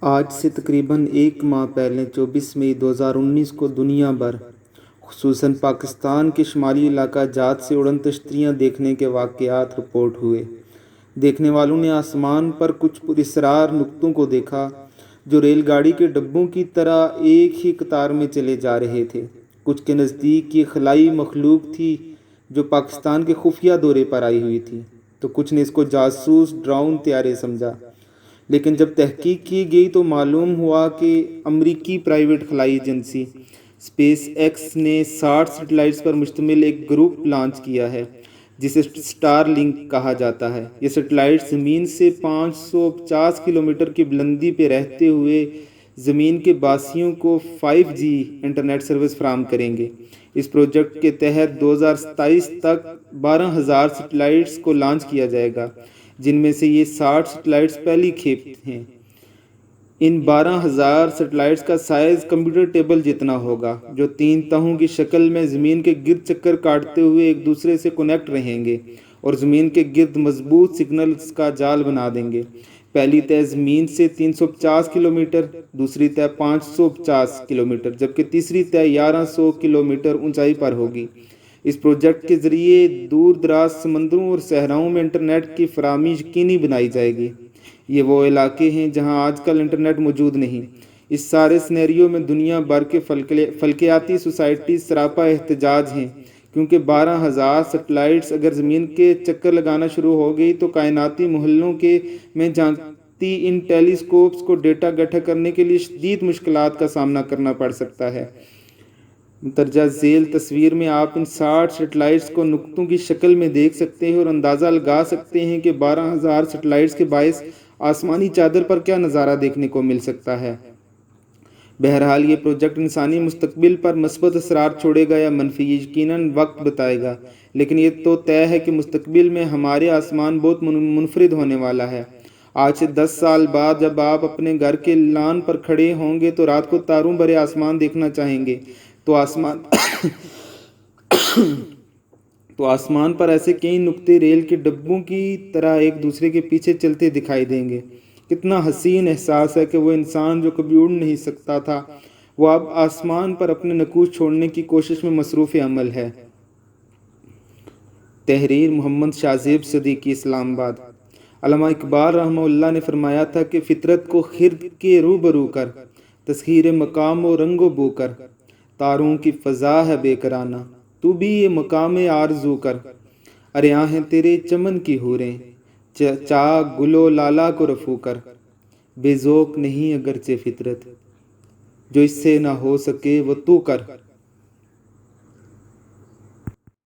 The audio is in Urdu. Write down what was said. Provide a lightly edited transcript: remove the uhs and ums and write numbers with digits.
آج سے تقریباً ایک ماہ پہلے 24 مئی 2019 کو دنیا بھر خصوصاً پاکستان کے شمالی علاقہ جات سے اڑن تشتریاں دیکھنے کے واقعات رپورٹ ہوئے۔ دیکھنے والوں نے آسمان پر کچھ پراسرار نقطوں کو دیکھا جو ریل گاڑی کے ڈبوں کی طرح ایک ہی قطار میں چلے جا رہے تھے۔ کچھ کے نزدیک یہ خلائی مخلوق تھی جو پاکستان کے خفیہ دورے پر آئی ہوئی تھی، تو کچھ نے اس کو جاسوس ڈرون طیارے سمجھا۔ لیکن جب تحقیق کی گئی تو معلوم ہوا کہ امریکی پرائیویٹ خلائی ایجنسی اسپیس ایکس نے 60 سیٹلائٹس پر مشتمل ایک گروپ لانچ کیا ہے جسے سٹار لنک کہا جاتا ہے۔ یہ سیٹلائٹس زمین سے 550 کلومیٹر کی بلندی پہ رہتے ہوئے زمین کے باسیوں کو 5G انٹرنیٹ سروس فراہم کریں گے۔ اس پروجیکٹ کے تحت 2027 تک 12,000 سیٹلائٹس کو لانچ کیا جائے گا، جن میں سے یہ 60 سیٹلائٹس پہلی کھیپ ہیں۔ ان 12,000 سیٹلائٹس کا سائز کمپیوٹر ٹیبل جتنا ہوگا، جو 3 تہوں کی شکل میں زمین کے گرد چکر کاٹتے ہوئے ایک دوسرے سے کنیکٹ رہیں گے اور زمین کے گرد مضبوط سگنلز کا جال بنا دیں گے۔ پہلی تہہ زمین سے 350 کلومیٹر، دوسری تہہ 550 کلومیٹر، جبکہ تیسری تہہ 1100 کلومیٹر اونچائی پر ہوگی۔ اس پروجیکٹ کے ذریعے دور دراز سمندروں اور صحراؤں میں انٹرنیٹ کی فراہمی یقینی بنائی جائے گی۔ یہ وہ علاقے ہیں جہاں آج کل انٹرنیٹ موجود نہیں۔ اس سارے سینیریو میں دنیا بھر کے فلکیاتی سوسائٹیز سراپا احتجاج ہیں، کیونکہ 12,000 سیٹلائٹس اگر زمین کے چکر لگانا شروع ہو گئی تو کائناتی محلوں میں جھانکتی ان ٹیلیسکوپس کو ڈیٹا اکٹھا کرنے کے لیے شدید مشکلات کا سامنا کرنا پڑ سکتا ہے۔ مندرجہ ذیل تصویر میں آپ ان 60 سیٹلائٹس کو نقطوں کی شکل میں دیکھ سکتے ہیں اور اندازہ لگا سکتے ہیں کہ 12,000 سیٹلائٹس کے باعث آسمانی چادر پر کیا نظارہ دیکھنے کو مل سکتا ہے۔ بہرحال یہ پروجیکٹ انسانی مستقبل پر مثبت اثرات چھوڑے گا یا منفی، یہ یقیناً وقت بتائے گا، لیکن یہ تو طے ہے کہ مستقبل میں ہمارے آسمان بہت منفرد ہونے والا ہے۔ آج سے 10 سال بعد جب آپ اپنے گھر کے لان پر کھڑے ہوں گے تو رات کو تاروں بھرے آسمان دیکھنا چاہیں گے، تو آسمان پر ایسے کئی نقطے ریل کے ڈبوں کی طرح ایک دوسرے کے پیچھے چلتے دکھائی دیں گے۔ کتنا حسین احساس ہے کہ وہ انسان جو کبھی اڑ نہیں سکتا تھا، وہ اب آسمان پر اپنے نقوش چھوڑنے کی کوشش میں مصروف عمل ہے۔ تحریر محمد شاذیب صدیقی، اسلام آباد۔ علامہ اقبال رحمہ اللہ نے فرمایا تھا کہ فطرت کو خرد کے روبرو کر، تسخیر مقام و رنگ و بو کر، تاروں کی فضا ہے بے کرانہ، تو بھی یہ مقام آرزو کر، اریاں ہیں تیرے چمن کی حوریں، چاہ گل و لالا کو رفو کر، بے ذوق نہیں اگرچہ فطرت، جو اس سے نہ ہو سکے وہ تو کر۔